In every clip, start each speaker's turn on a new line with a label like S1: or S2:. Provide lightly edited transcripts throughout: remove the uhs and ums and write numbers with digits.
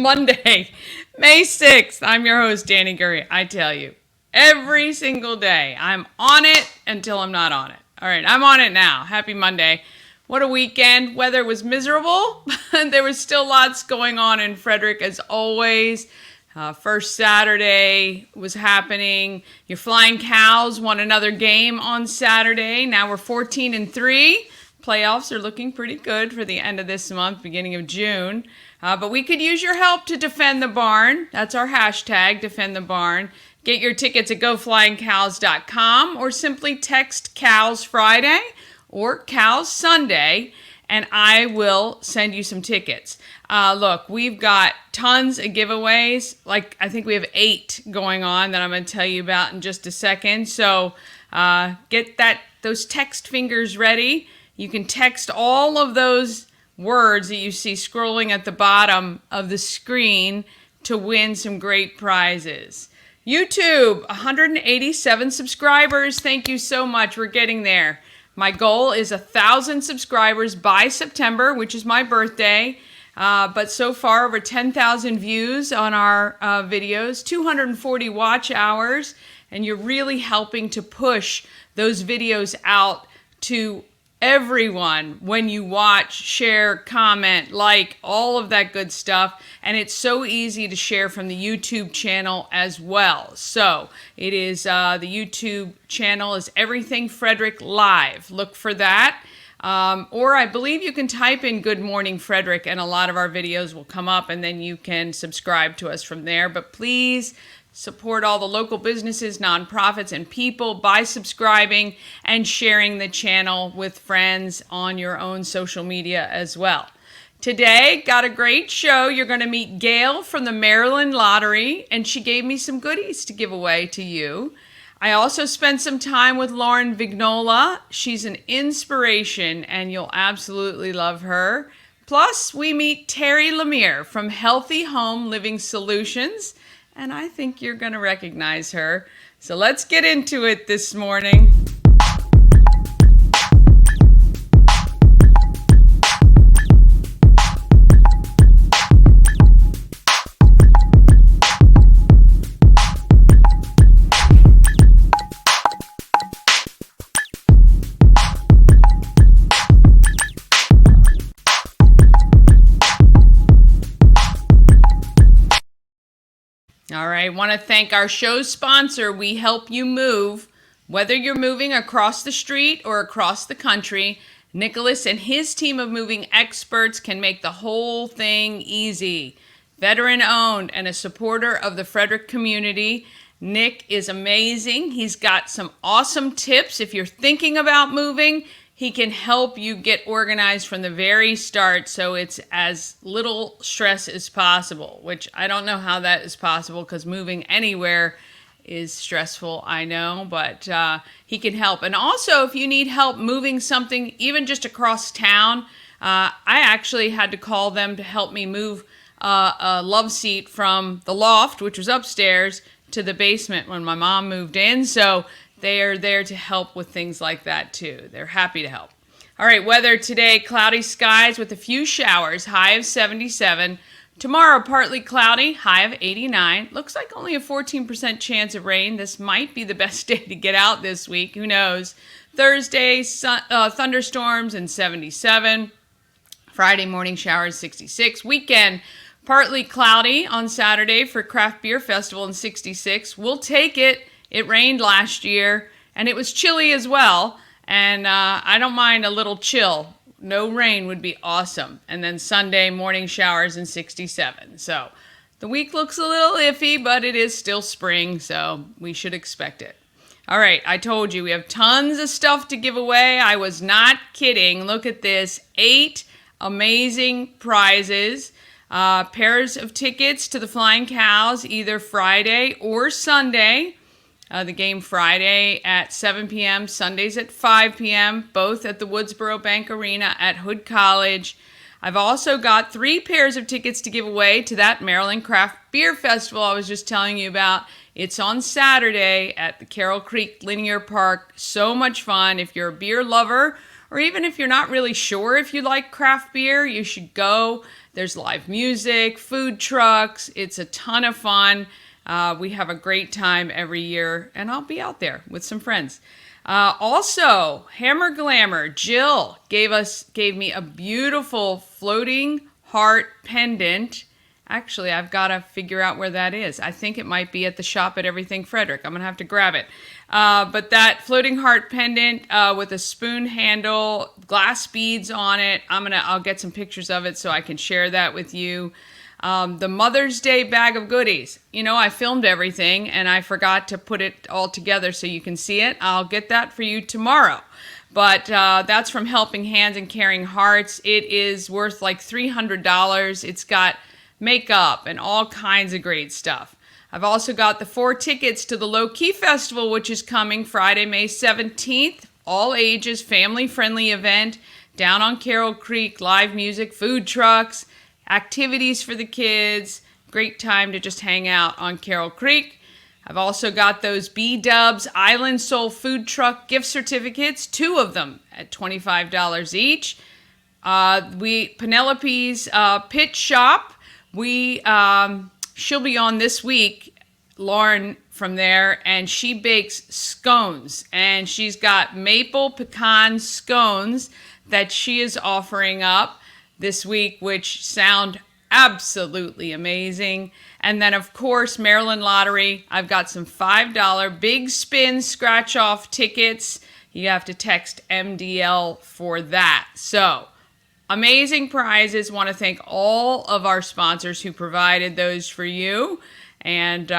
S1: Monday, May 6th. I'm your host, Danny Gurry. I tell you, every single day, I'm on it until I'm not on it. All right, I'm on it now. Happy Monday. What a weekend. Weather was miserable. There was still lots going on in Frederick as always. First Saturday was happening. Your Flying Cows won another game on Saturday. Now we're 14-3. Playoffs are looking pretty good for the end of this month, beginning of June. But we could use your help to defend the barn. That's our hashtag, defend the barn. Get your tickets at goflyingcows.com or simply text Cows Friday or Cows Sunday, and I will send you some tickets. Look, we've got tons of giveaways. Like, I think we have 8 going on that I'm going to tell you about in just a second. So get those text fingers ready. You can text all of those words that you see scrolling at the bottom of the screen to win some great prizes. YouTube, 187 subscribers. Thank you so much. We're getting there. My goal is 1,000 subscribers by September, which is my birthday. But so far, over 10,000 views on our videos, 240 watch hours, and you're really helping to push those videos out to everyone when you watch, share, comment, like, all of that good stuff. And it's so easy to share from the YouTube channel as well. So it is, the YouTube channel is Everything Frederick Live. Look for that. Or I believe you can type in Good Morning Frederick and a lot of our videos will come up and then you can subscribe to us from there. But please support all the local businesses, nonprofits, and people by subscribing and sharing the channel with friends on your own social media as well. Today, got a great show. You're going to meet Gail from the Maryland Lottery, and she gave me some goodies to give away to you. I also spent some time with Lauren Vignola. She's an inspiration, and you'll absolutely love her. Plus, we meet Terri Lemere from Healthy Home Living Solutions, and I think you're going to recognize her. So let's get into it this morning. All right, I want to thank our show's sponsor, We Help You Move. Whether you're moving across the street or across the country, Nicholas and his team of moving experts can make the whole thing easy. Veteran owned and a supporter of the Frederick community, Nick is amazing. He's got some awesome tips. If you're thinking about moving, he can help you get organized from the very start so it's as little stress as possible, which I don't know how that is possible because moving anywhere is stressful, I know, but he can help. And also, if you need help moving something, even just across town, I actually had to call them to help me move a love seat from the loft, which was upstairs, to the basement when my mom moved in. So they are there to help with things like that too. They're happy to help. All right, weather today, cloudy skies with a few showers, high of 77. Tomorrow, partly cloudy, high of 89. Looks like only a 14% chance of rain. This might be the best day to get out this week. Who knows? Thursday, thunderstorms and 77. Friday morning showers, 66. Weekend, partly cloudy on Saturday for Craft Beer Festival and 66. We'll take it. It rained last year, and it was chilly as well, and I don't mind a little chill. No rain would be awesome. And then Sunday, morning showers and 67. So the week looks a little iffy, but it is still spring, so we should expect it. All right, I told you we have tons of stuff to give away. I was not kidding. Look at this. 8 amazing prizes. Pairs of tickets to the Flying Cows, either Friday or Sunday. The game Friday at 7 p.m., Sundays at 5 p.m., both at the Woodsboro Bank Arena at Hood College. I've also got 3 pairs of tickets to give away to that Maryland Craft Beer Festival I was just telling you about. It's on Saturday at the Carroll Creek Linear Park. So much fun. If you're a beer lover or even if you're not really sure if you like craft beer, you should go. There's live music, food trucks. It's a ton of fun. We have a great time every year, and I'll be out there with some friends. Also, Hammer Glamour, Jill gave me a beautiful floating heart pendant. Actually, I've got to figure out where that is. I think it might be at the shop at Everything Frederick. I'm going to have to grab it. But that floating heart pendant with a spoon handle, glass beads on it. I'll get some pictures of it so I can share that with you. The Mother's Day bag of goodies. I filmed everything and I forgot to put it all together so you can see it. I'll get that for you tomorrow. But that's from Helping Hands and Caring Hearts. It is worth like $300. It's got makeup and all kinds of great stuff. I've also got the 4 tickets to the Low Key Festival, which is coming Friday, May 17th. All ages, family-friendly event down on Carroll Creek. Live music, food trucks, activities for the kids. Great time to just hang out on Carroll Creek. I've also got those B-Dubs Island Soul Food Truck gift certificates, 2 of them at $25 each. Penelope's Pit Shop. She'll be on this week, Lauren from there, and she bakes scones. And she's got maple pecan scones that she is offering up this week, which sound absolutely amazing. And then, of course, Maryland Lottery. I've got some $5 big spin scratch-off tickets. You have to text MDL for that. So, amazing prizes. Want to thank all of our sponsors who provided those for you. And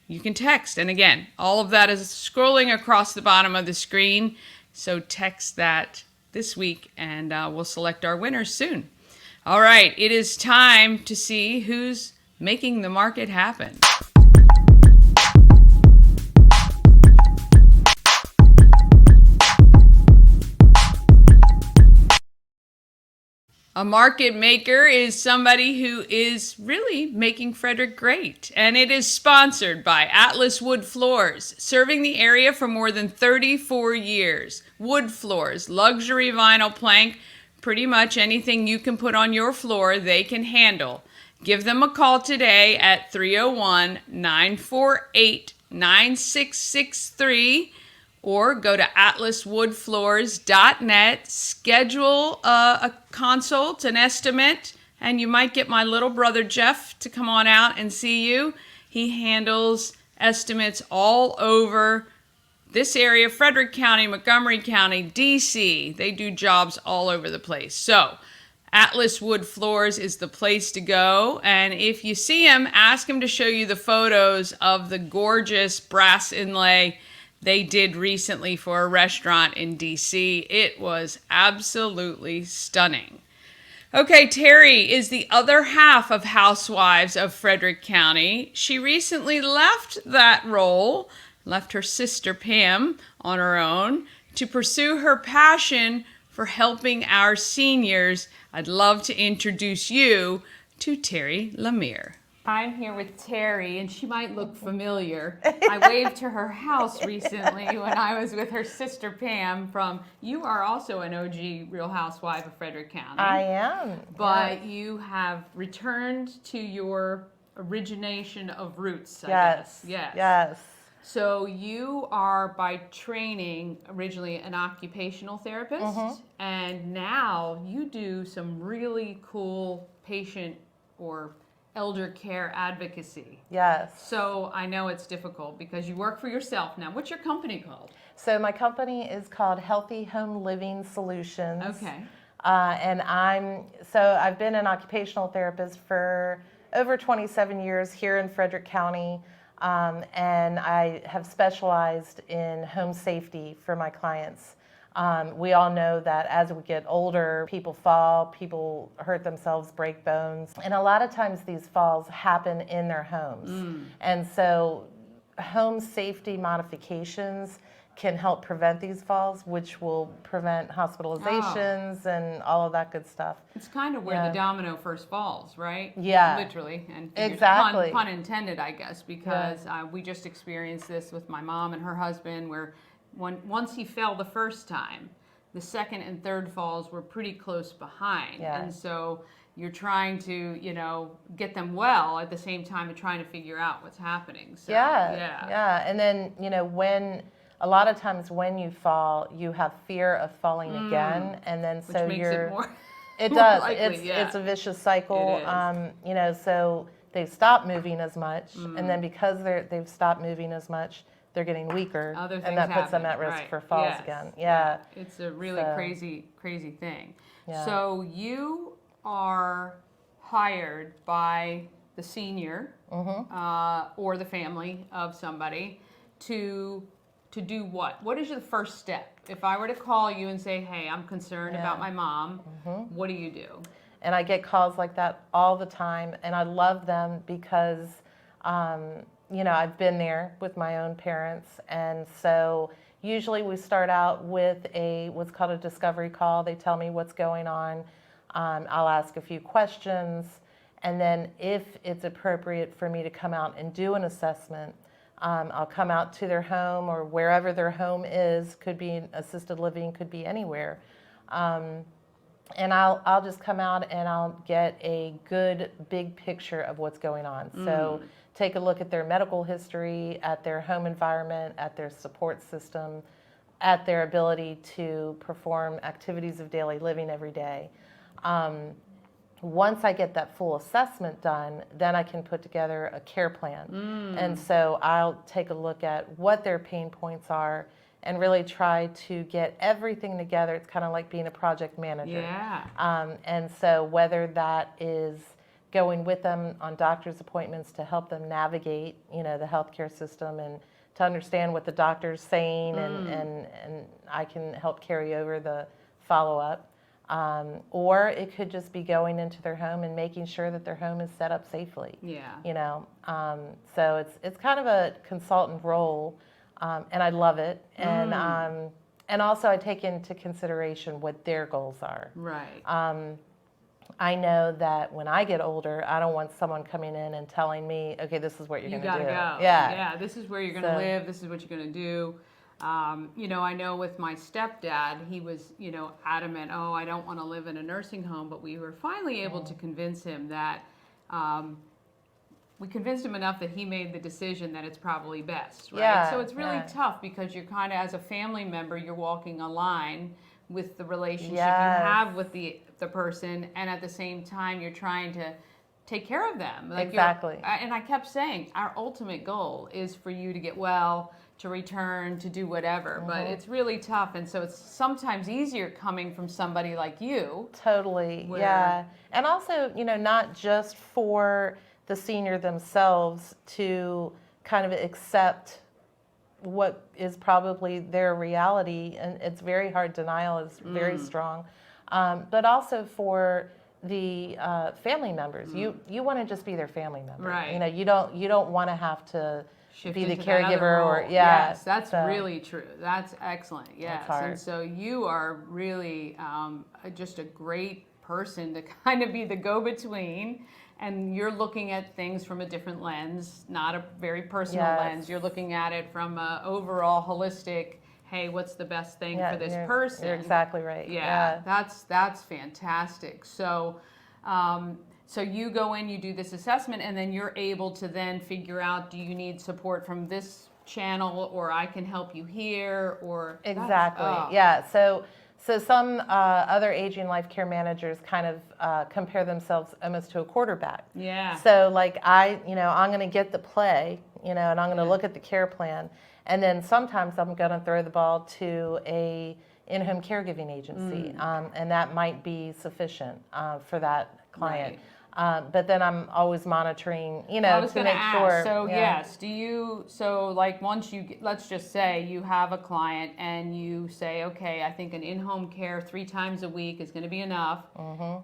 S1: you can text. And again, all of that is scrolling across the bottom of the screen. So text that this week and we'll select our winners soon. All right, it is time to see who's making the market happen. A market maker is somebody who is really making Frederick great. And it is sponsored by Atlas Wood Floors, serving the area for more than 34 years. Wood floors, luxury vinyl plank, pretty much anything you can put on your floor, they can handle. Give them a call today at 301-948-9663. Or go to atlaswoodfloors.net, schedule a consult, an estimate, and you might get my little brother Jeff to come on out and see you. He handles estimates all over this area, Frederick County, Montgomery County, DC. They do jobs all over the place. So Atlas Wood Floors is the place to go. And if you see him, ask him to show you the photos of the gorgeous brass inlay they did recently for a restaurant in DC. It was absolutely stunning. Okay, Terri is the other half of Housewives of Frederick County. She recently left that role, left her sister Pam on her own to pursue her passion for helping our seniors. I'd love to introduce you to Terri Lemere. I'm here with Terri, and she might look familiar. I waved to her house recently when I was with her sister Pam you are also an OG Real Housewife of Frederick County.
S2: I am.
S1: But yes. You have returned to your origination of roots, I guess.
S2: Yes.
S1: So you are by training originally an occupational therapist, and now you do some really cool patient or elder care advocacy.
S2: Yes.
S1: So I know it's difficult because you work for yourself now. What's your company called?
S2: So my company is called Healthy Home Living Solutions.
S1: Okay.
S2: And I've been an occupational therapist for over 27 years here in Frederick County. And I have specialized in home safety for my clients. We all know that as we get older, people fall, people hurt themselves, break bones. And a lot of times these falls happen in their homes. And so home safety modifications can help prevent these falls, which will prevent hospitalizations and all of that good stuff.
S1: It's kind of where the domino first falls, right?
S2: Yeah.
S1: Literally. And
S2: exactly.
S1: Pun intended, I guess, because we just experienced this with my mom and her husband where once he fell the first time, the second and third falls were pretty close behind.
S2: Yeah.
S1: And so you're trying to, get them well at the same time and trying to figure out what's happening. So,
S2: yeah. And then, a lot of times when you fall, you have fear of falling again. And then
S1: Which makes it more
S2: it
S1: more
S2: does.
S1: likely,
S2: It's a vicious cycle.
S1: It is.
S2: So they stop moving as much. And then because they've stopped moving as much, they're getting weaker.
S1: Other things
S2: and that puts them at
S1: happen,
S2: risk
S1: right.
S2: for falls
S1: Yes.
S2: again. Yeah.
S1: It's a really crazy thing.
S2: Yeah.
S1: So you are hired by the senior or the family of somebody to do what? What is your first step? If I were to call you and say, hey, I'm concerned about my mom, what do you do?
S2: And I get calls like that all the time, and I love them because, I've been there with my own parents, and so usually we start out with what's called a discovery call. They tell me what's going on. I'll ask a few questions, and then if it's appropriate for me to come out and do an assessment, I'll come out to their home or wherever their home is. Could be assisted living, could be anywhere. And I'll just come out and I'll get a good big picture of what's going on. So take a look at their medical history, at their home environment, at their support system, at their ability to perform activities of daily living every day. Once I get that full assessment done, then I can put together a care plan. And so I'll take a look at what their pain points are and really try to get everything together. It's kind of like being a project manager.
S1: Yeah.
S2: And so whether that is going with them on doctor's appointments to help them navigate, the healthcare system and to understand what the doctor's saying and I can help carry over the follow-up. Or it could just be going into their home and making sure that their home is set up safely.
S1: Yeah.
S2: So it's kind of a consultant role, and I love it. And also I take into consideration what their goals are.
S1: Right.
S2: I know that when I get older, I don't want someone coming in and telling me, okay, this is what you're going to do.
S1: You gotta go. Yeah. This is where you're going to live. This is what you're going to do. I know with my stepdad, he was, adamant, I don't want to live in a nursing home, but we were finally able to convince him that, we convinced him enough that he made the decision that it's probably best, right?
S2: Yeah,
S1: so it's really tough because you're kind of, as a family member, you're walking a line with the relationship you have with the person, and at the same time, you're trying to take care of them.
S2: Exactly.
S1: And I kept saying, our ultimate goal is for you to get well, to return, to do whatever. But it's really tough, and so it's sometimes easier coming from somebody like you.
S2: Totally, yeah. And also, not just for the senior themselves to kind of accept what is probably their reality, and it's very hard, denial is very strong, but also for the family members. You want to just be their family member.
S1: Right.
S2: You don't want to have to
S1: Shift
S2: be the
S1: into that other
S2: caregiver
S1: role.
S2: or
S1: Yes, that's really true. That's excellent. Yes.
S2: That's hard.
S1: And so you are really just a great person to kind of be the go-between, and you're looking at things from a different lens, not a very personal lens. You're looking at it from an overall holistic, hey, what's the best thing for this person?
S2: You're exactly right.
S1: Yeah. That's fantastic. So so you go in, you do this assessment, and then you're able to then figure out, do you need support from this channel, or I can help you here, or
S2: Exactly. Yeah. So some other aging life care managers kind of compare themselves almost to a quarterback.
S1: Yeah.
S2: So like I'm going to get the play, and I'm going to look at the care plan, and then sometimes I'm going to throw the ball to a in-home caregiving agency, and that might be sufficient for that client. But then I'm always monitoring, to make sure.
S1: So yes, once let's just say you have a client and you say, okay, I think an in-home care 3 times a week is going to be enough.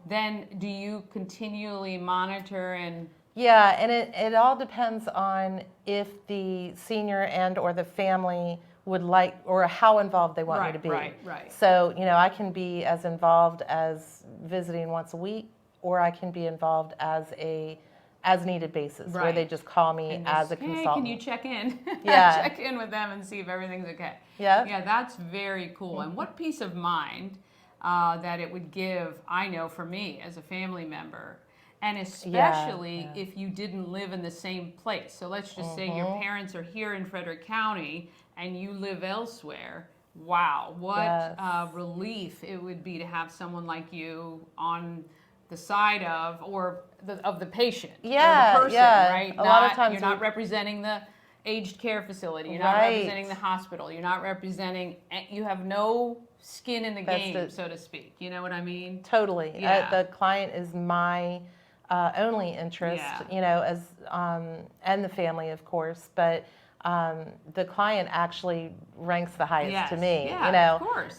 S1: Then do you continually monitor and?
S2: Yeah, and it all depends on if the senior and or the family would like, or how involved they want me to be.
S1: Right.
S2: So, I can be as involved as visiting once a week, or I can be involved as a as needed basis, where they just call me as a consultant.
S1: Hey, can you check in?
S2: Yeah.
S1: Check in with them and see if everything's okay.
S2: Yeah.
S1: Yeah, that's very cool. And what peace of mind that it would give, I know, for me as a family member. And especially if you didn't live in the same place. So let's just say your parents are here in Frederick County and you live elsewhere. Wow, what relief it would be to have someone like you on the side of the patient or the person, right?
S2: A lot of times
S1: you're not representing the aged care facility. You're not representing the hospital. You're not representing. You have no skin in the game, so to speak. You know what I mean?
S2: Totally.
S1: Yeah.
S2: The client is my only interest, as and the family, of course, but. The client actually ranks the highest to me,
S1: of course,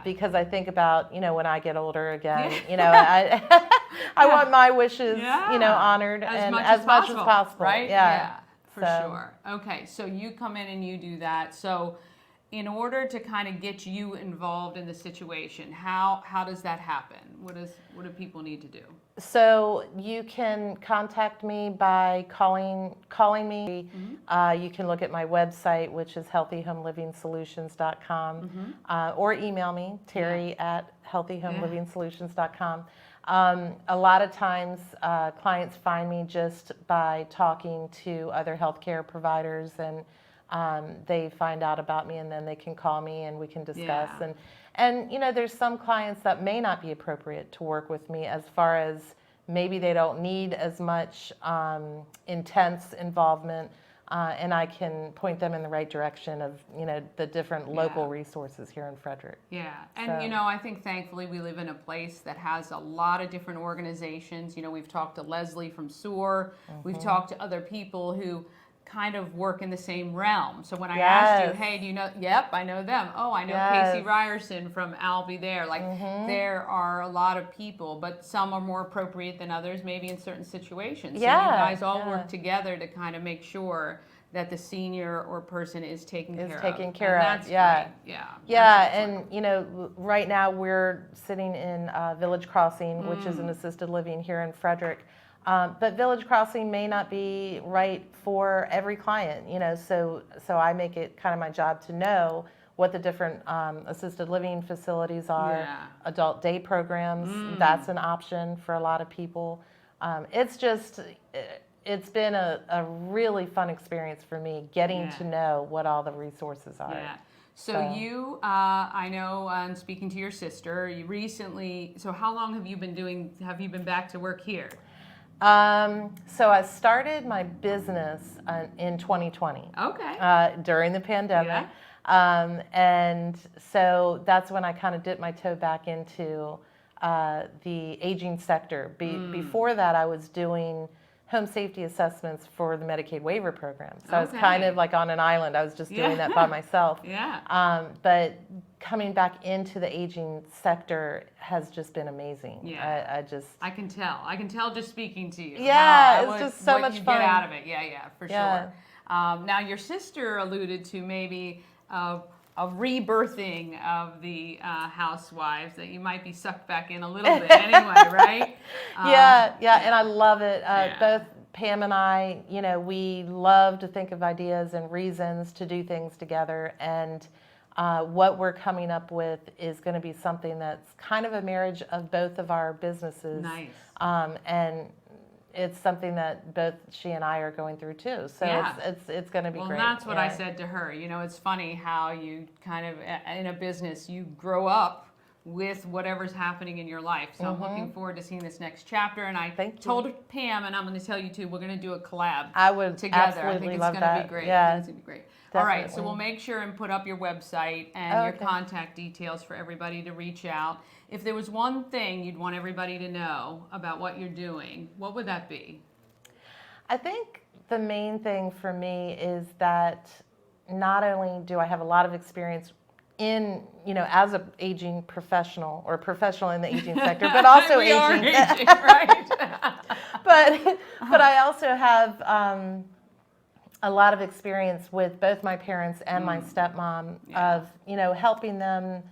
S2: because I think about, when I get older again, I want my wishes, honored as much as possible.
S1: Right? Yeah, for sure. Okay, so you come in and you do that. So in order to kind of get you involved in the situation, how does that happen? What do people need to do?
S2: So you can contact me by calling me. You can look at my website, which is healthyhomeliving.solutions.com, or email me, Terri at healthyhomeliving.solutions.com. A lot of times clients find me just by talking to other healthcare providers, and they find out about me, and then they can call me and we can discuss. And there's some clients that may not be appropriate to work with me, as far as maybe they don't need as much intense involvement, and I can point them in the right direction of the different local resources here in Frederick.
S1: Yeah, and I think thankfully we live in a place that has a lot of different organizations. We've talked to Leslie from SOAR. We've talked to other people who kind of work in the same realm. So when I asked you, hey, do you know? Yep, I know them. Oh, I know Casey Ryerson from I'll Be There. Like there are a lot of people, but some are more appropriate than others, maybe in certain situations. So you guys all work together to kind of make sure that the senior or person is taken care of.
S2: That's
S1: great.
S2: And right now we're sitting in Village Crossing, which is an assisted living here in Frederick. But Village Crossing may not be right for every client, so I make it kind of my job to know what the different assisted living facilities are. Adult day programs, that's an option for a lot of people. It's been a really fun experience for me getting to know what all the resources are.
S1: So you, I know, speaking to your sister, you recently, so how long have you been back to work here?
S2: So I started my business in 2020.
S1: Okay.
S2: During the pandemic. And so that's when I kind of dipped my toe back into the aging sector. Before that, I was doing home safety assessments for the Medicaid waiver program. So I was kind of like on an island. I was just doing that by myself. But coming back into the aging sector has just been amazing. I can tell just speaking to you. It's just so much fun.
S1: Get out of it. For sure. Now your sister alluded to maybe a rebirthing of the housewives, that you might be sucked back in a little bit anyway, right?
S2: And I love it. Both Pam and I, we love to think of ideas and reasons to do things together, and what we're coming up with is going to be something that's kind of a marriage of both of our businesses.
S1: Nice.
S2: And it's something that both she and I are going through too. So it's going to be great.
S1: Well, that's what I said to her. It's funny how you kind of, in a business, you grow up with whatever's happening in your life. So I'm looking forward to seeing this next chapter. And I told Pam, and I'm going to tell you too, we're going to do a collab
S2: I would
S1: together.
S2: Absolutely
S1: I think it's
S2: love
S1: going
S2: that.
S1: to be great.
S2: Yeah.
S1: It's going to be great. Definitely. All right, so we'll make sure and put up your website and your contact details for everybody to reach out. If there was one thing you'd want everybody to know about what you're doing, what would that be?
S2: I think the main thing for me is that not only do I have a lot of experience in, as an aging professional or professional in the aging sector, but also aging,
S1: right?
S2: but I also have a lot of experience with both my parents and my stepmom of, helping them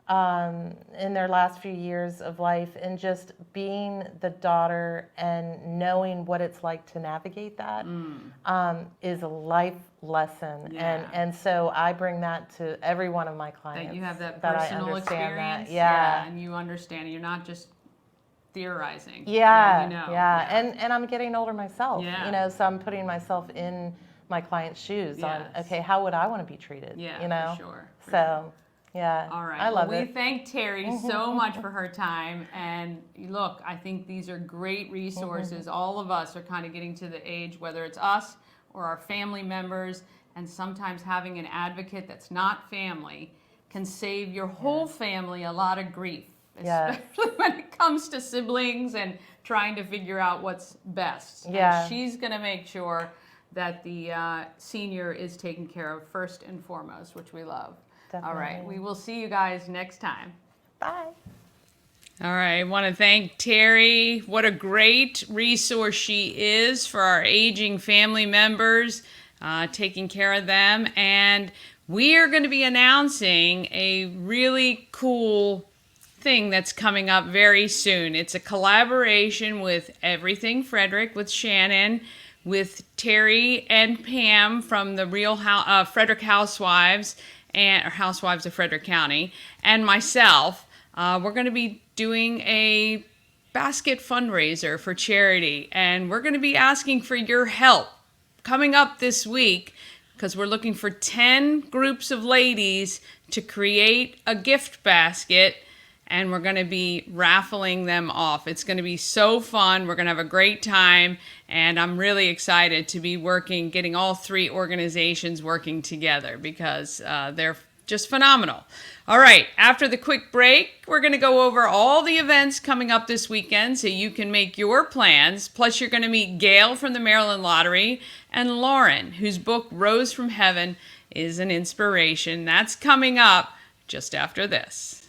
S2: in their last few years of life, and just being the daughter and knowing what it's like to navigate that is a life lesson.
S1: Yeah.
S2: And so I bring that to every one of my clients.
S1: That you have that
S2: I
S1: personal
S2: understand
S1: experience.
S2: that. Yeah.
S1: And you understand it. You're not just theorizing.
S2: Yeah,
S1: You know.
S2: yeah. And I'm getting older myself,
S1: Yeah.
S2: you know, so I'm putting myself in my client's shoes on,
S1: Yes.
S2: okay, how would I want to be treated?
S1: Yeah,
S2: You know?
S1: for sure.
S2: So, yeah.
S1: All right.
S2: I love
S1: We
S2: it.
S1: thank Terri so much for her time. And look, I think these are great resources. All of us are kind of getting to the age, whether it's us or our family members, and sometimes having an advocate that's not family can save your whole family a lot of grief, especially when it comes to siblings and trying to figure out what's best.
S2: Yeah.
S1: And she's going to make sure that the senior is taken care of first and foremost, which we love. All right.
S2: Definitely.
S1: We will see you guys next time.
S2: Bye.
S1: All right. I want to thank Terri. What a great resource she is for our aging family members, taking care of them. And we are going to be announcing a really cool thing that's coming up very soon. It's a collaboration with Everything Frederick, with Shannon, with Terri and Pam from the Real Frederick Housewives, or Housewives of Frederick County, and myself. We're going to be doing a basket fundraiser for charity, and we're going to be asking for your help coming up this week, because we're looking for 10 groups of ladies to create a gift basket, and we're going to be raffling them off. It's going to be so fun. We're going to have a great time, and I'm really excited to be getting all three organizations working together, because they're just phenomenal. All right, after the quick break, we're going to go over all the events coming up this weekend so you can make your plans. Plus, you're going to meet Gail from the Maryland Lottery and Lauren, whose book Rose from Heaven is an inspiration. That's coming up just after this.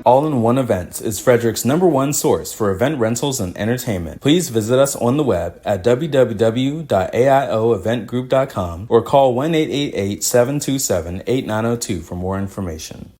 S3: All-in-One Events is Frederick's #1 source for event rentals and entertainment. Please visit us on the web at www.aioeventgroup.com or call 1-888-727-8902 for more information.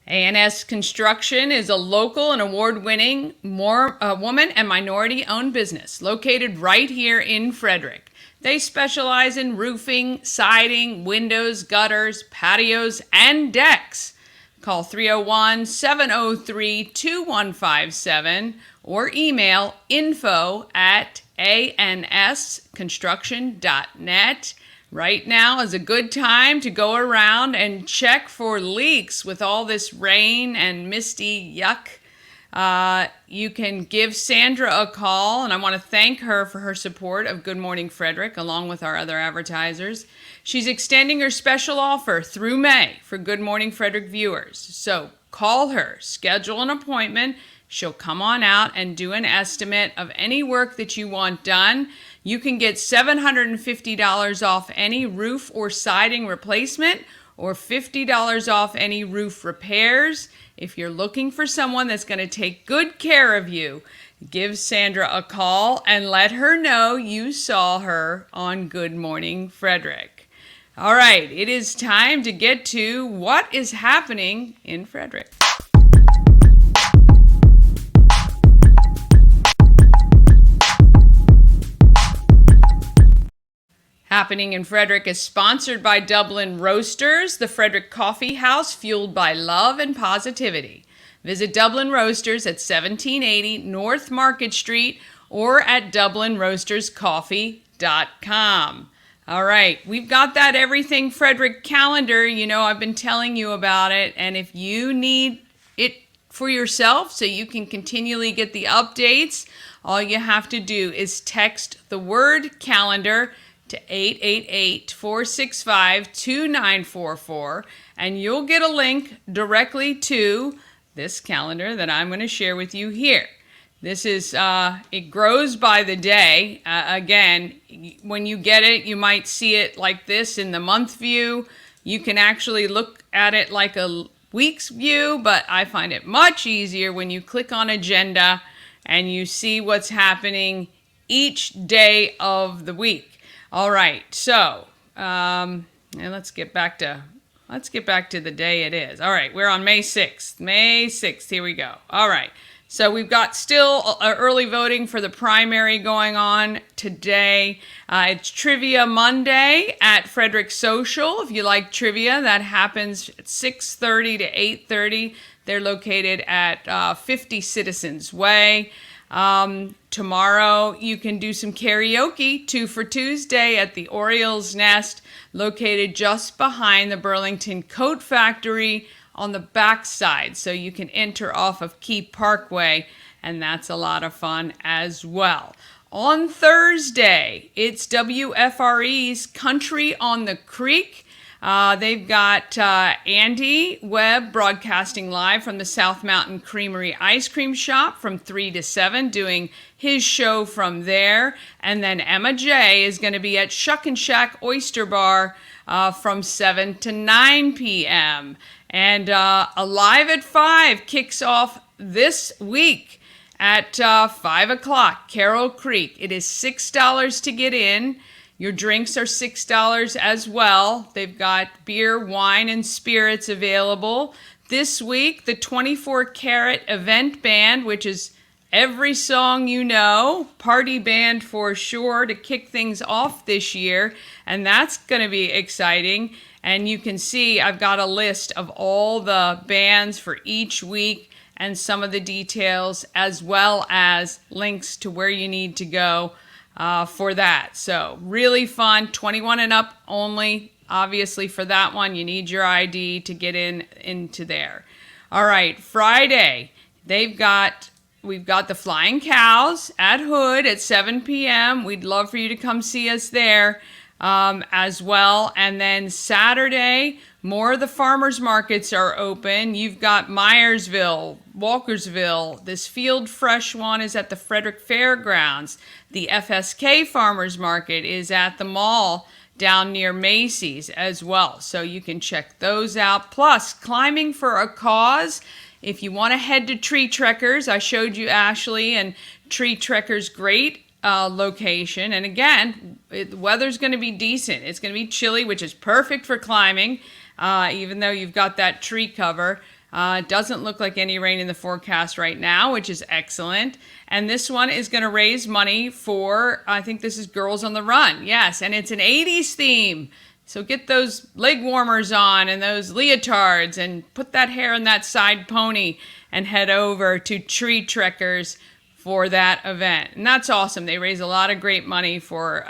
S1: A&S Construction is a local and award-winning woman and minority-owned business located right here in Frederick. They specialize in roofing, siding, windows, gutters, patios, and decks. Call 301-703-2157 or email info@ansconstruction.net. Right now is a good time to go around and check for leaks with all this rain and misty yuck. You can give Sandra a call, and I want to thank her for her support of Good Morning Frederick, along with our other advertisers. She's extending her special offer through May for Good Morning Frederick viewers. So call her, schedule an appointment. She'll come on out and do an estimate of any work that you want done. You can get $750 off any roof or siding replacement, or $50 off any roof repairs. If you're looking for someone that's going to take good care of you, give Sandra a call and let her know you saw her on Good Morning Frederick. All right, it is time to get to what is happening in Frederick. Happening in Frederick is sponsored by Dublin Roasters, the Frederick Coffee House fueled by love and positivity. Visit Dublin Roasters at 1780 North Market Street or at DublinRoastersCoffee.com. All right, we've got that Everything Frederick calendar. You know, I've been telling you about it, and if you need it for yourself so you can continually get the updates, all you have to do is text the word calendar to 888-465-2944, and you'll get a link directly to this calendar that I'm going to share with you here. This is, it grows by the day. Again, when you get it, you might see it like this in the month view. You can actually look at it like a week's view, but I find it much easier when you click on agenda and you see what's happening each day of the week. All right, so and let's get back to the day it is. All right, we're on May 6th. May 6th, here we go. All right, so we've got still early voting for the primary going on today. It's Trivia Monday at Frederick Social. If you like trivia, that happens at 6:30 to 8:30. They're located at 50 Citizens Way. Tomorrow you can do some karaoke, 2 for Tuesday at the Orioles Nest, located just behind the Burlington Coat Factory on the backside. So you can enter off of Key Parkway, and that's a lot of fun as well. On Thursday, it's WFRE's Country on the Creek. They've got Andy Webb broadcasting live from the South Mountain Creamery Ice Cream Shop from 3 to 7, doing his show from there. And then Emma J is going to be at Shuck and Shack Oyster Bar from 7 to 9 p.m. And Alive at 5 kicks off this week at 5 o'clock, Carroll Creek. It is $6 to get in. Your drinks are $6 as well. They've got beer, wine, and spirits available. This week, the 24 Karat Event Band, which is every song you know, party band for sure to kick things off this year. And that's going to be exciting. And you can see I've got a list of all the bands for each week and some of the details, as well as links to where you need to go for that. So really fun, 21 and up only. Obviously for that one, you need your ID to get into there. All right, Friday, we've got the Flying Cows at Hood at 7 p.m. We'd love for you to come see us there as well. And then Saturday, more of the farmers markets are open. You've got Myersville, Walkersville. This Field Fresh one is at the Frederick Fairgrounds. The FSK Farmers Market is at the mall down near Macy's as well. So you can check those out. Plus, Climbing for a Cause. If you want to head to Tree Trekkers, I showed you Ashley and Tree Trekkers' great location. And again, the weather's going to be decent. It's going to be chilly, which is perfect for climbing, even though you've got that tree cover. It doesn't look like any rain in the forecast right now, which is excellent. And this one is going to raise money for, I think this is Girls on the Run. Yes, and it's an 80s theme. So get those leg warmers on and those leotards and put that hair in that side pony and head over to Tree Trekkers for that event. And that's awesome. They raise a lot of great money for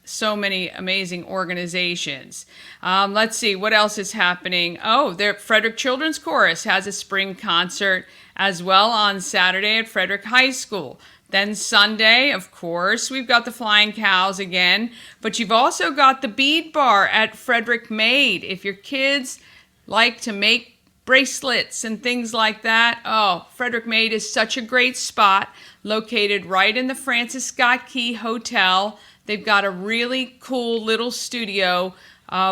S1: so many amazing organizations. Let's see, what else is happening? Oh, Frederick Children's Chorus has a spring concert as well on Saturday at Frederick High School. Then Sunday, of course, we've got the Flying Cows again, but you've also got the Bead Bar at Frederick Made. If your kids like to make bracelets and things like that, oh, Frederick Made is such a great spot, located right in the Francis Scott Key Hotel. They've got a really cool little studio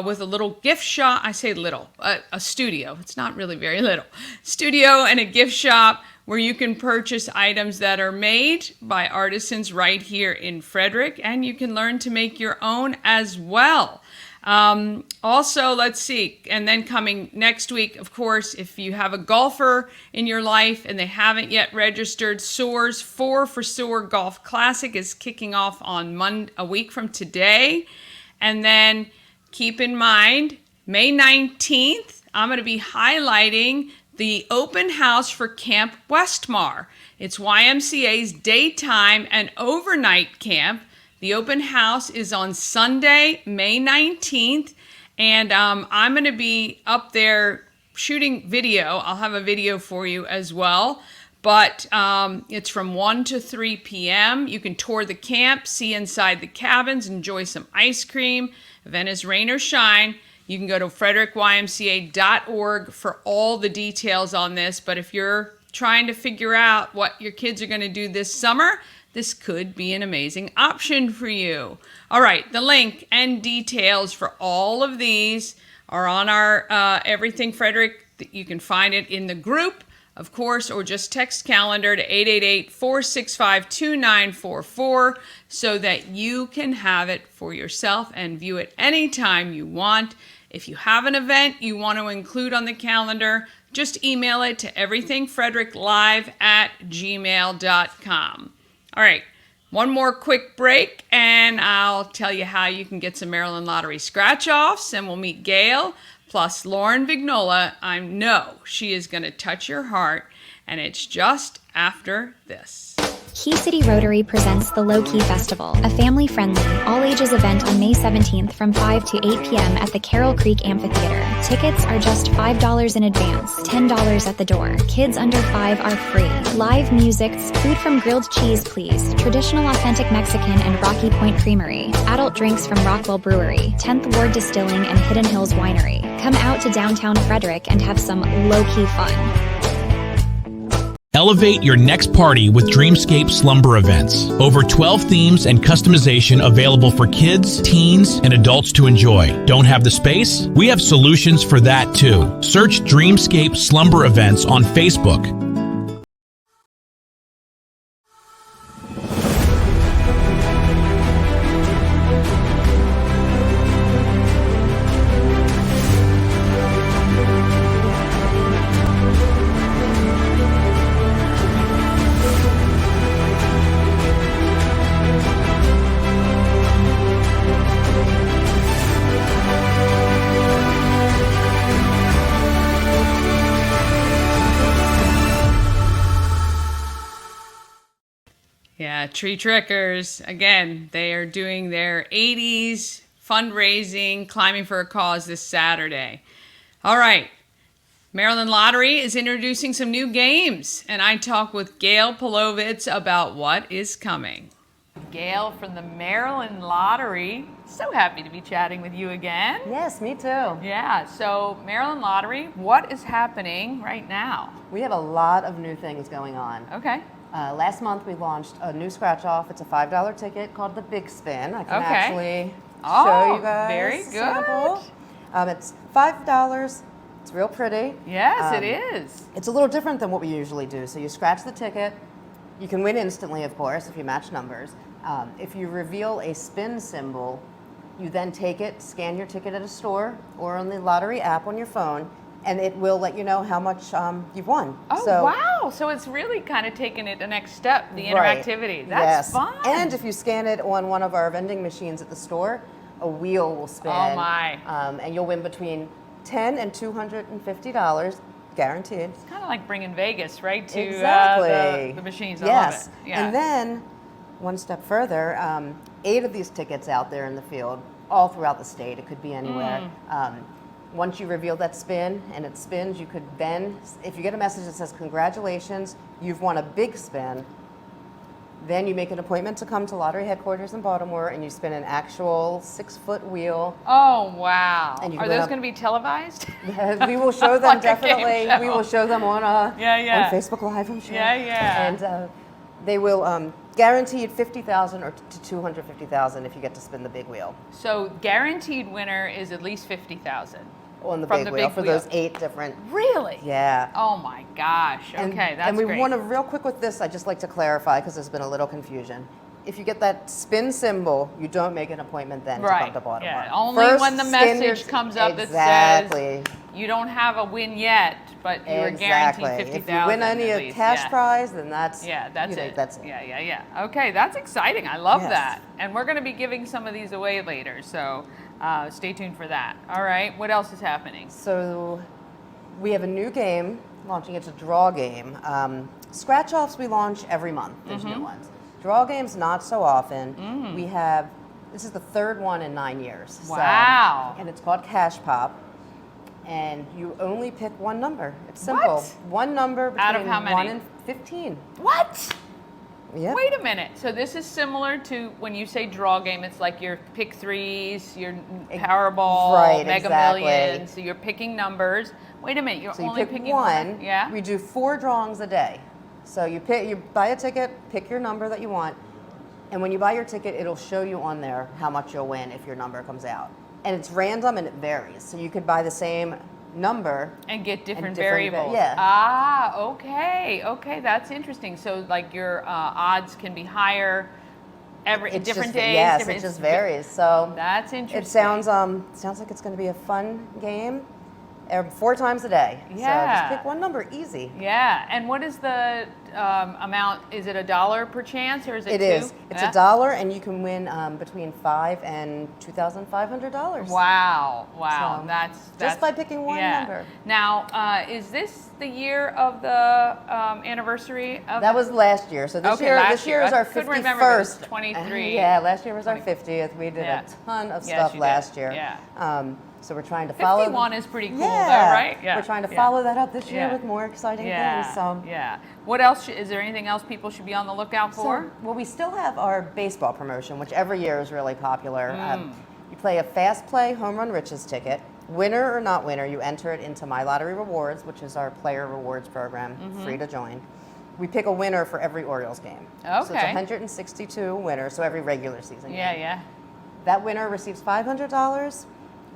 S1: with a little gift shop. I say little, a studio. It's not really very little. Studio and a gift shop where you can purchase items that are made by artisans right here in Frederick, and you can learn to make your own as well. Also, let's see, and then coming next week, of course, if you have a golfer in your life and they haven't yet registered, SOAR's 4 for SOAR Golf Classic is kicking off on a week from today. And then keep in mind, May 19th, I'm going to be highlighting the open house for Camp Westmar. It's YMCA's daytime and overnight camp. The open house is on Sunday, May 19th, and I'm going to be up there shooting video. I'll have a video for you as well, but it's from 1 to 3 p.m. You can tour the camp, see inside the cabins, enjoy some ice cream. Event is rain or shine. You can go to frederickymca.org for all the details on this, but if you're trying to figure out what your kids are going to do this summer, this could be an amazing option for you. All right, the link and details for all of these are on our Everything Frederick. You can find it in the group, of course, or just text calendar to 888-465-2944 so that you can have it for yourself and view it anytime you want. If you have an event you want to include on the calendar, just email it to everythingfredericklive@gmail.com. All right, one more quick break, and I'll tell you how you can get some Maryland Lottery scratch-offs, and we'll meet Gail, plus Lauren Vignola. I know she is going to touch your heart, and it's just after this.
S4: Key City Rotary presents the Low Key Festival, a family-friendly, all-ages event on May 17th from 5 to 8 p.m. at the Carroll Creek Amphitheater. Tickets are just $5 in advance, $10 at the door. Kids under 5 are free. Live music, food from Grilled Cheese Please, traditional authentic Mexican and Rocky Point Creamery, adult drinks from Rockwell Brewery, 10th Ward Distilling and Hidden Hills Winery. Come out to downtown Frederick and have some low-key fun.
S5: Elevate your next party with Dreamscape Slumber Events. Over 12 themes and customization available for kids, teens, and adults to enjoy. Don't have the space? We have solutions for that too. Search Dreamscape Slumber Events on Facebook.
S1: Yeah, Tree Trickers. Again, they are doing their 80s fundraising, Climbing for a Cause this Saturday. All right. Maryland Lottery is introducing some new games, and I talk with Gail Polovitz about what is coming. Gail from the Maryland Lottery. So happy to be chatting with you again.
S6: Yes, me too.
S1: Yeah, so Maryland Lottery, what is happening right now?
S6: We have a lot of new things going on.
S1: Okay.
S6: Last month we launched a new scratch off. It's a $5 ticket called the Big Spin. I can actually show you guys.
S1: Very
S6: a
S1: good.
S6: sample. It's $5. It's real pretty.
S1: Yes, it is.
S6: It's a little different than what we usually do. So you scratch the ticket. You can win instantly, of course, if you match numbers. If you reveal a spin symbol, you then take it, scan your ticket at a store or on the lottery app on your phone, and it will let you know how much you've won.
S1: Oh, wow. So it's really kind of taking it the next step, the interactivity. That's fun.
S6: And if you scan it on one of our vending machines at the store, a wheel will spin.
S1: Oh, my.
S6: And you'll win between $10 and $250, guaranteed.
S1: It's kind of like bringing Vegas, right, to
S6: Exactly.
S1: the machines.
S6: Yes.
S1: I love it. Yeah.
S6: And then, one step further, 8 of these tickets out there in the field, all throughout the state. It could be anywhere. Once you reveal that spin and it spins, you could then, if you get a message that says, congratulations, you've won a big spin, then you make an appointment to come to lottery headquarters in Baltimore and you spin an actual 6-foot wheel.
S1: Oh, wow.
S6: And you
S1: Are
S6: win
S1: those
S6: a-
S1: going to be televised?
S6: We will show them
S1: Like a game
S6: definitely.
S1: show.
S6: We will show them on on Facebook Live, I'm sure.
S1: Yeah.
S6: And they will guaranteed $50,000 or to $250,000 if you get to spin the big wheel.
S1: So guaranteed winner is at least $50,000.
S6: On the
S1: From
S6: big
S1: the
S6: wheel
S1: big
S6: for
S1: wheel.
S6: those 8 different.
S1: Really?
S6: Yeah.
S1: Oh my gosh. Okay, that's
S6: And we
S1: great.
S6: want to, real quick with this, I'd just like to clarify because there's been a little confusion. If you get that spin symbol, you don't make an appointment then to come to Baltimore.
S1: Yeah. Only
S6: First,
S1: when the
S6: scan
S1: message
S6: your-
S1: comes up that
S6: Exactly.
S1: says you don't have a win yet, but you are guaranteed $50,000.
S6: If you win any
S1: at
S6: a
S1: least.
S6: cash
S1: Yeah.
S6: prize, then that's
S1: That's it.
S6: That's it.
S1: Yeah. Okay, that's exciting. I love
S6: Yes.
S1: that. And we're going to be giving some of these away later, so stay tuned for that. All right, what else is happening?
S6: So we have a new game launching. It's a draw game. Scratch offs we launch every month. There's new ones. Draw games not so often. We have, this is the 3rd one in 9 years.
S1: Wow.
S6: And it's called Cash Pop. And you only pick one number. It's simple.
S1: What?
S6: One number between
S1: Out of how many?
S6: 1 and 15.
S1: What?
S6: Yeah.
S1: Wait a minute. So this is similar to when you say draw game, it's like your pick threes, your Powerball,
S6: Right,
S1: Mega
S6: exactly.
S1: Millions. So you're picking numbers. Wait a minute. You're
S6: So you
S1: only
S6: pick
S1: picking
S6: one.
S1: Yeah.
S6: We do 4 drawings a day. So you buy a ticket, pick your number that you want, and when you buy your ticket, it'll show you on there how much you'll win if your number comes out. and it's random and it varies. So you could buy the same number
S1: and get different
S6: different
S1: variables.
S6: yeah.
S1: Ah, okay, that's interesting. So like your odds can be higher every different days.
S6: Yes,
S1: different,
S6: it just varies. So
S1: that's interesting.
S6: It sounds like it's going to be a fun game. 4 times a day.
S1: Yeah.
S6: So just pick one number, easy.
S1: Yeah. And what is the amount? Is it $1 per chance, or is it
S6: It
S1: two?
S6: is. It's $1, and you can win between $5,000 and $2,500.
S1: Wow.
S6: So,
S1: That's
S6: just by picking one number.
S1: Now, is this the year of the anniversary of?
S6: That was last year. So this year is our 51st.
S1: Couldn't remember if it was 23.
S6: Yeah, last year was our 50th. We did a ton of stuff last year.
S1: Yeah.
S6: So we're trying to follow.
S1: 51 is pretty cool,
S6: yeah.
S1: though, right? Yeah.
S6: We're trying to follow that up this year with more exciting things. So.
S1: Yeah. What else? Is there anything else people should be on the lookout for?
S6: Well, we still have our baseball promotion, which every year is really popular. You play a fast play home run riches ticket. Winner or not winner, you enter it into My Lottery Rewards, which is our player rewards program, free to join. We pick a winner for every Orioles game.
S1: Okay.
S6: So it's 162 winners, so every regular season game.
S1: Yeah.
S6: That winner receives $500.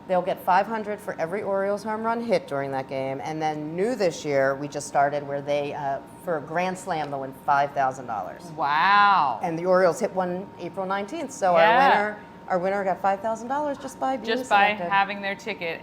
S6: They'll get $500 for every Orioles home run hit during that game. And then new this year, we just started where they, for a Grand Slam, they'll win $5,000.
S1: Wow.
S6: And the Orioles hit one April 19th. So our winner got $5,000 just by being selected.
S1: Having their ticket.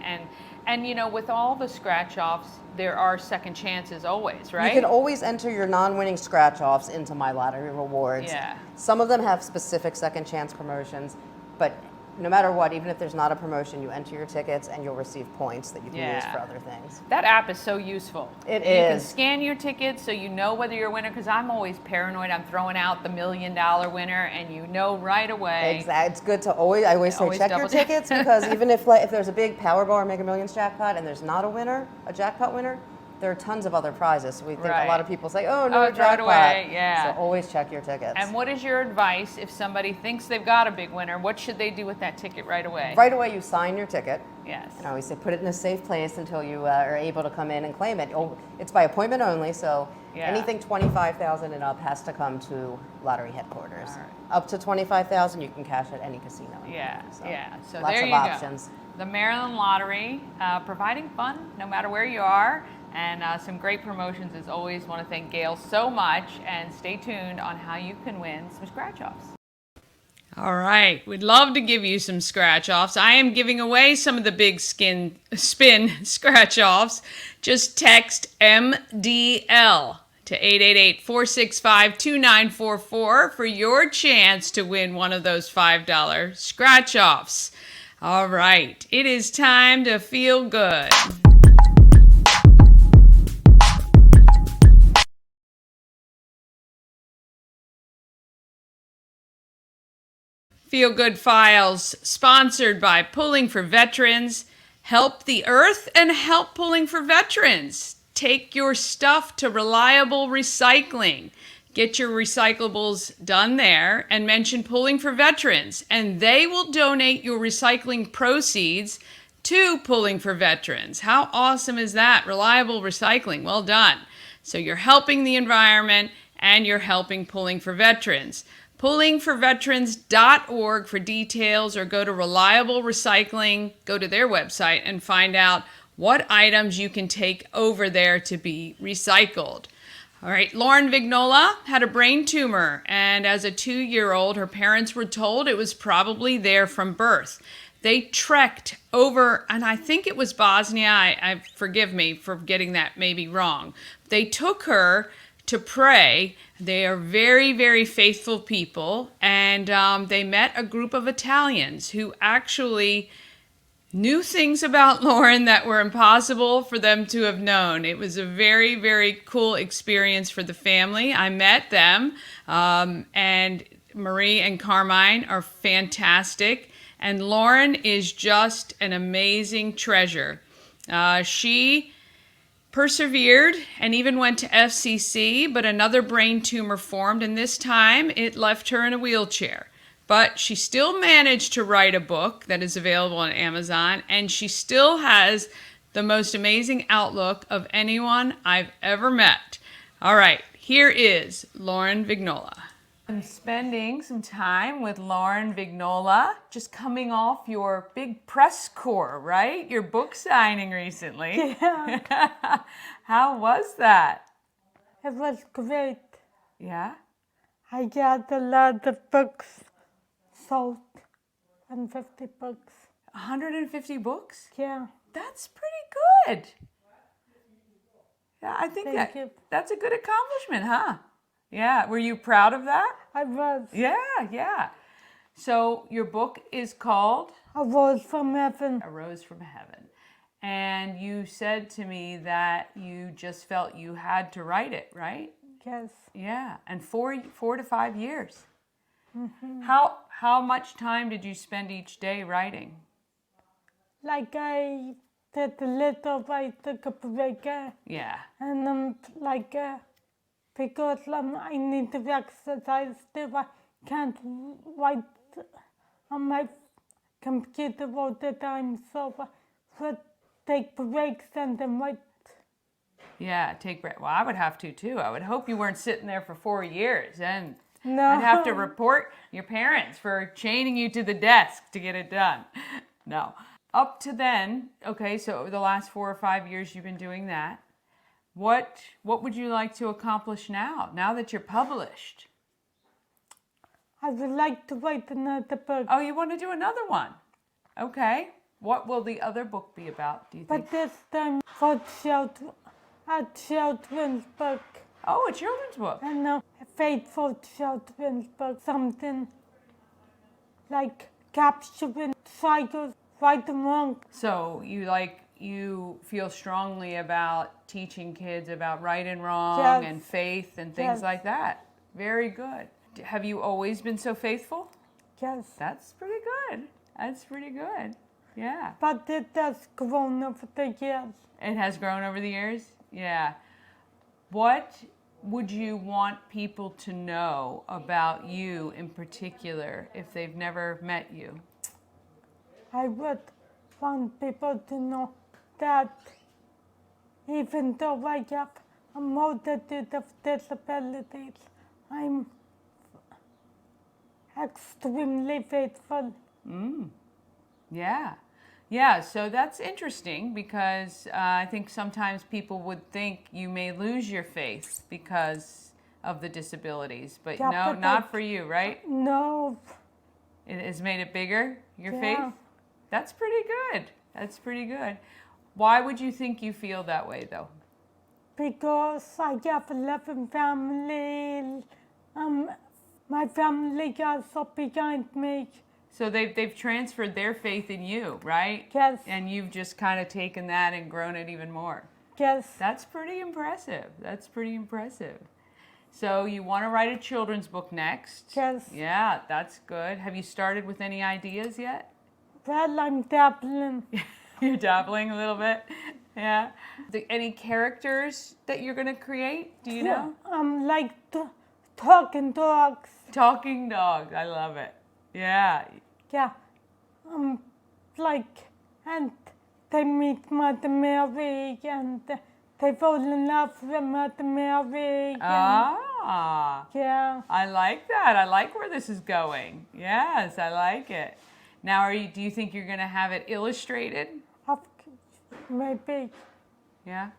S1: And you know, with all the scratch-offs, there are second chances always, right?
S6: You can always enter your non-winning scratch-offs into My Lottery Rewards.
S1: Yeah.
S6: Some of them have specific second chance promotions, but no matter what, even if there's not a promotion, you enter your tickets and you'll receive points that you can use for other things.
S1: That app is so useful.
S6: It
S1: you
S6: is.
S1: You can scan your tickets so you know whether you're a winner, because I'm always paranoid. I'm throwing out the $1 million winner, and you know right away.
S6: Exactly. It's good to I always say check your tickets, because even if there's a big Powerball or Mega Millions jackpot and there's not a jackpot winner, there are tons of other prizes. So we think a lot of people say, oh, no
S1: throw it
S6: jackpot.
S1: away. Yeah.
S6: So always check your tickets.
S1: And what is your advice if somebody thinks they've got a big winner? What should they do with that ticket right away?
S6: Right away, you sign your ticket.
S1: Yes.
S6: And I always say put it in a safe place until you are able to come in and claim it. It's by appointment only, so anything $25,000 and up has to come to lottery headquarters.
S1: Right.
S6: Up to $25,000, you can cash at any casino.
S1: So
S6: lots
S1: there
S6: of
S1: you
S6: options.
S1: Go. The Maryland Lottery, providing fun no matter where you are, and some great promotions as always. Want to thank Gail so much, and stay tuned on how you can win some scratch-offs. All right, we'd love to give you some scratch-offs. I am giving away some of the big spin scratch-offs. Just text MDL to 888-465-2944 for your chance to win one of those $5 scratch-offs. All right, it is time to feel good. Feel Good Files, sponsored by Pulling for Veterans. Help the Earth and help Pulling for Veterans. Take your stuff to Reliable Recycling. Get your recyclables done there and mention Pulling for Veterans, and they will donate your recycling proceeds to Pulling for Veterans. How awesome is that? Reliable Recycling. Well done. So you're helping the environment and you're helping Pulling for Veterans. PullingForVeterans.org for details, or go to Reliable Recycling, go to their website and find out what items you can take over there to be recycled. All right, Lauren Vignola had a brain tumor, and as a 2-year-old, her parents were told it was probably there from birth. They trekked over, and I think it was Bosnia. I forgive me for getting that maybe wrong. They took her to pray. They are very, very faithful people, and they met a group of Italians who actually knew things about Lauren that were impossible for them to have known. It was a very, very cool experience for the family. I met them, and Marie and Carmine are fantastic, and Lauren is just an amazing treasure. She persevered and even went to FCC, but another brain tumor formed, and this time it left her in a wheelchair. But she still managed to write a book that is available on Amazon, and she still has the most amazing outlook of anyone I've ever met. All right, here is Lauren Vignola. I'm spending some time with Lauren Vignola, just coming off your big press corps, right? Your book signing recently.
S7: Yeah,
S1: How was that?
S7: it was great.
S1: Yeah?
S7: I got a lot of books sold, 150 books.
S1: 150 books?
S7: Yeah,
S1: That's pretty good. Yeah, I think
S7: Thank you.
S1: that's a good accomplishment, huh? Yeah. Were you proud of that?
S7: I was.
S1: Yeah. So your book is called
S7: I was from heaven.
S1: A Rose from Heaven. And you said to me that you just felt you had to write it, right?
S7: Yes,
S1: Yeah. And 4 to 5 years. How much time did you spend each day writing?
S7: like I did a little, I took a break,
S1: Yeah.
S7: and because I need to exercise too, I can't write on my computer all the time, so I would take breaks and then write.
S1: Yeah, take break. Well, I would have to too. I would hope you weren't sitting there for 4 years, and
S7: No.
S1: I'd have to report your parents for chaining you to the desk to get it done. No. Up to then, okay, so over the last 4 or 5 years you've been doing that. What would you like to accomplish now that you're published?
S7: I would like to write another book,
S1: Oh, you want to do another one? Okay. What will the other book be about, do you think?
S7: but this time for children, a children's book.
S1: Oh, a children's book.
S7: I know, a faithful children's book, something like capturing cycles right and wrong.
S1: So you feel strongly about teaching kids about right and wrong
S7: Yes.
S1: and faith and things
S7: Yes.
S1: like that. Very good. Have you always been so faithful?
S7: Yes,
S1: That's pretty good. That's pretty good. Yeah.
S7: but it has grown over the years.
S1: It has grown over the years? Yeah. What would you want people to know about you in particular if they've never met you?
S7: I would want people to know that even though I have a multitude of disabilities, I'm extremely faithful.
S1: Yeah. Yeah, so that's interesting because I think sometimes people would think you may lose your faith because of the disabilities, but
S7: Yeah,
S1: no,
S7: but
S1: not for you, right?
S7: No,
S1: It has made it bigger, your
S7: Yeah.
S1: faith? That's pretty good. That's pretty good. Why would you think you feel that way, though?
S7: because I have a loving family. My family got so behind me.
S1: So they've transferred their faith in you, right?
S7: Yes.
S1: And you've just kind of taken that and grown it even more.
S7: Yes,
S1: That's pretty impressive. That's pretty impressive. So you want to write a children's book next?
S7: Yes.
S1: Yeah, that's good. Have you started with any ideas yet?
S7: well, I'm dabbling.
S1: You're dabbling a little bit? Yeah. Any characters that you're going to create? Do you know?
S7: Like talking dogs.
S1: Talking dogs. I love it. Yeah.
S7: Yeah, and they meet Mother Mary and they fall in love with Mother Mary.
S1: Ah.
S7: Yeah,
S1: I like that. I like where this is going. Yes, I like it. Now, do you think you're going to have it illustrated?
S7: maybe.
S1: Yeah.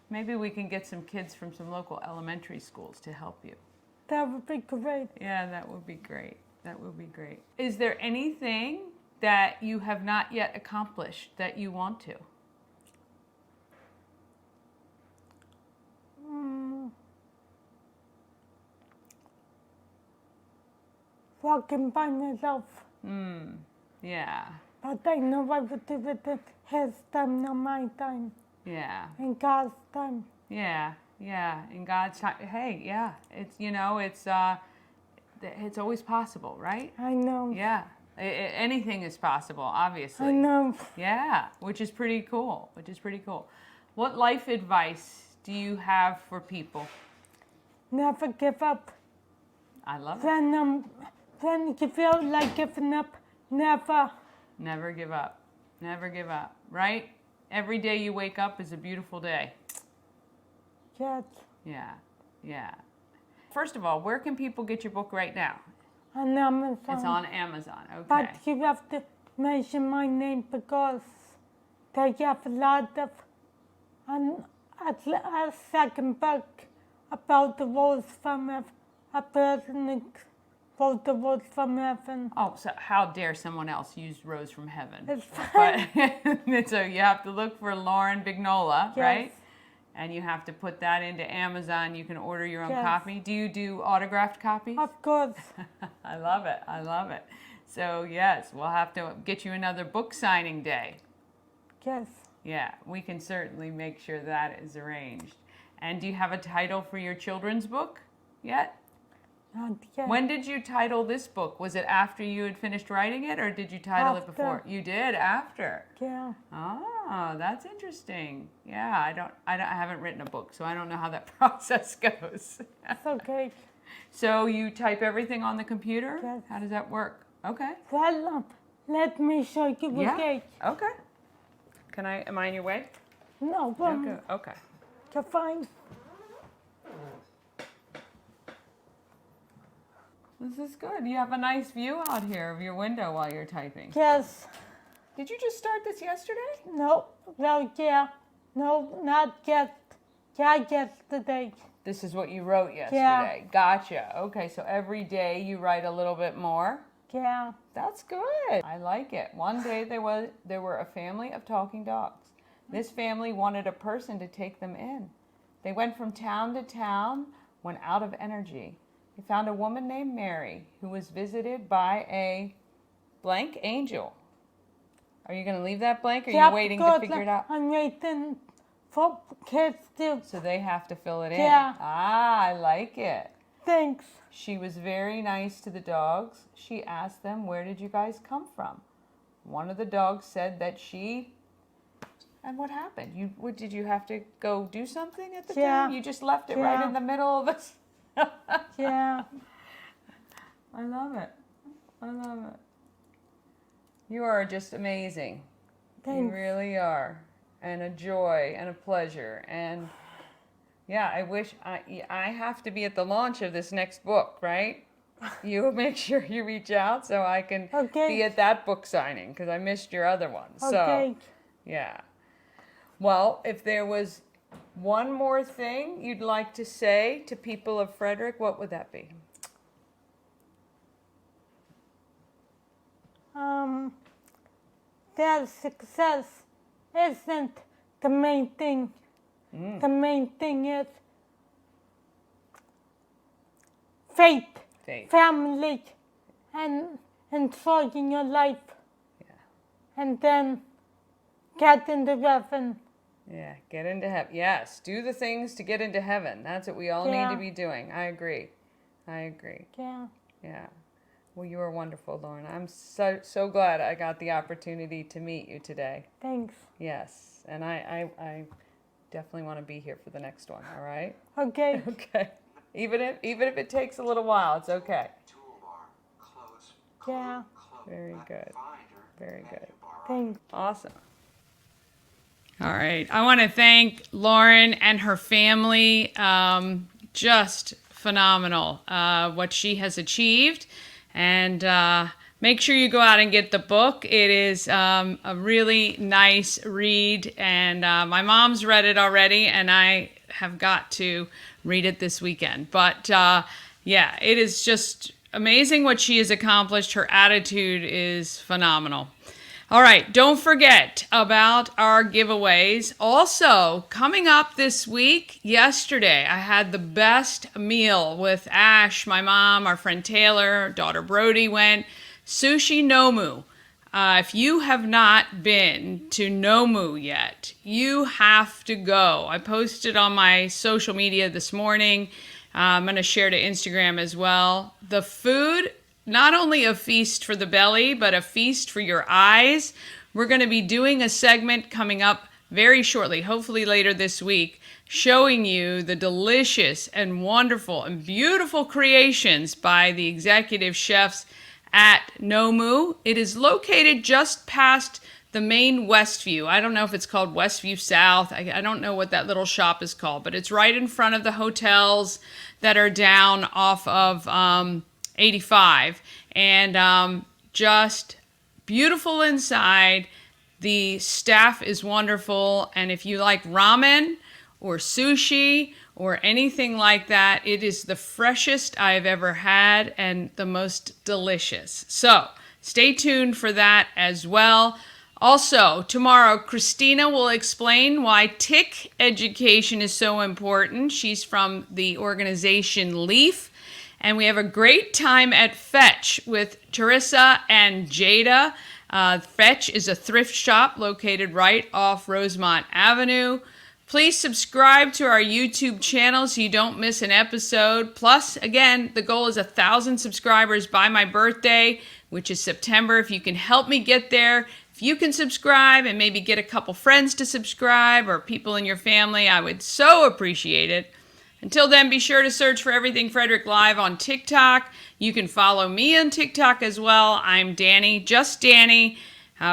S1: Maybe we can get some kids from some local elementary schools to help you.
S7: That would be great.
S1: Yeah, that would be great. That would be great. Is there anything that you have not yet accomplished that you want to?
S7: Walking by myself.
S1: Yeah.
S7: But I know I would do it at his time, not my time.
S1: Yeah.
S7: In God's time.
S1: Yeah. Yeah. In God's time. Hey, yeah. It's, it's always possible, right?
S7: I know.
S1: Yeah. Anything is possible, obviously.
S7: I know.
S1: Yeah, which is pretty cool. What life advice do you have for people?
S7: Never give up.
S1: I love it.
S7: When you feel like giving up, never.
S1: Never give up. Never give up, right? Every day you wake up is a beautiful day.
S7: Yes.
S1: Yeah, yeah. first of all, where can people get your book right now?
S7: On Amazon.
S1: It's on Amazon. Okay.
S7: But you have to mention my name because they have a lot of, and a second book about the rules from a person who wrote the rules from heaven.
S1: Oh, so how dare someone else use Rose from Heaven?
S7: It's fine.
S1: But so you have to look for Lauren Vignola,
S7: Yes.
S1: right? And you have to put that into Amazon. You can order your own
S7: Yes.
S1: copy. Do you do autographed copies?
S7: Of course.
S1: I love it. I love it. So yes, we'll have to get you another book signing day.
S7: Yes.
S1: Yeah, we can certainly make sure that is arranged. And do you have a title for your children's book yet?
S7: Not yet.
S1: When did you title this book? Was it after you had finished writing it, or did you title it before?
S7: After.
S1: You did after.
S7: Yeah.
S1: Oh, that's interesting. Yeah, I haven't written a book, so I don't know how that process goes.
S7: It's okay.
S1: So you type everything on the computer?
S7: Yes.
S1: How does that work? Okay.
S7: Well, let me show you the
S1: Yeah.
S7: cake.
S1: Okay. Am I in your way?
S7: No,
S1: Okay.
S7: you're fine.
S1: This is good. You have a nice view out here of your window while you're typing.
S7: Yes.
S1: Did you just start this yesterday?
S7: No. Well, yeah. No, not yet. Yeah, yesterday.
S1: This is what you wrote yesterday. Gotcha. Okay, so every day you write a little bit more.
S7: Yeah.
S1: That's good. I like it. One day there were a family of talking dogs. This family wanted a person to take them in. They went from town to town, went out of energy. They found a woman named Mary who was visited by a blank angel. Are you going to leave that blank, or are you waiting to figure it out?
S7: I'm waiting for kids to.
S1: So they have to fill it in.
S7: Yeah.
S1: Ah, I like it.
S7: Thanks.
S1: She was very nice to the dogs. She asked them, "Where did you guys come from?" One of the dogs said that she... And what happened? Did you have to go do something at the
S7: Yeah.
S1: time? You just left it right
S7: Yeah.
S1: in the middle of this?
S7: Yeah.
S1: I love it. I love it. You are just amazing. You
S7: Thanks.
S1: really are. And a joy and a pleasure. And yeah, I wish I have to be at the launch of this next book, right? You make sure you reach out so I can
S7: Okay.
S1: be at that book signing, because I missed your other one.
S7: Okay.
S1: So, yeah. Well, if there was one more thing you'd like to say to people of Frederick, what would that be?
S7: Their success isn't the main thing. The main thing is faith,
S1: Faith.
S7: family, and enjoying your life.
S1: Yeah.
S7: And then get into heaven.
S1: Yeah, get into heaven. Yes, do the things to get into heaven. That's what we all need
S7: Yeah.
S1: to be doing. I agree.
S7: Yeah.
S1: Yeah. Well, you are wonderful, Lauren. I'm so glad I got the opportunity to meet you today.
S7: Thanks.
S1: Yes, and I definitely want to be here for the next one. All right.
S7: Okay.
S1: Okay. Even if it takes a little while, it's okay.
S7: Yeah.
S1: Very good. Very good.
S7: Thanks.
S1: Awesome. All right. I want to thank Lauren and her family. Just phenomenal what she has achieved. And make sure you go out and get the book. It is a really nice read. And my mom's read it already, and I have got to read it this weekend. But yeah, it is just amazing what she has accomplished. Her attitude is phenomenal. All right, don't forget about our giveaways. Also, coming up this week, yesterday, I had the best meal with Ash, my mom, our friend Taylor, daughter Brody went. Sushi Nomu. If you have not been to Nomu yet, you have to go. I posted on my social media this morning. I'm going to share to Instagram as well. The food, not only a feast for the belly, but a feast for your eyes. We're going to be doing a segment coming up very shortly, hopefully later this week, showing you the delicious and wonderful and beautiful creations by the executive chefs at Nomu. It is located just past the main Westview. I don't know if it's called Westview South. I don't know what that little shop is called, but it's right in front of the hotels that are down off of 85. And just beautiful inside. The staff is wonderful. And if you like ramen or sushi or anything like that, it is the freshest I've ever had and the most delicious. So stay tuned for that as well. Also, tomorrow, Christina will explain why tick education is so important. She's from the organization LEAF. And we have a great time at Fetch with Teresa and Jada. Fetch is a thrift shop located right off Rosemont Avenue. Please subscribe to our YouTube channel so you don't miss an episode. Plus, again, the goal is 1,000 subscribers by my birthday, which is September. If you can help me get there, if you can subscribe and maybe get a couple friends to subscribe or people in your family, I would so appreciate it. Until then, be sure to search for Everything Frederick Live on TikTok. You can follow me on TikTok as well. I'm Danny, just Danny.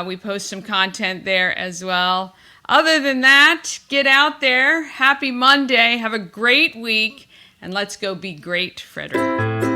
S1: We post some content there as well. Other than that, get out there. Happy Monday. Have a great week. And let's go be great, Frederick.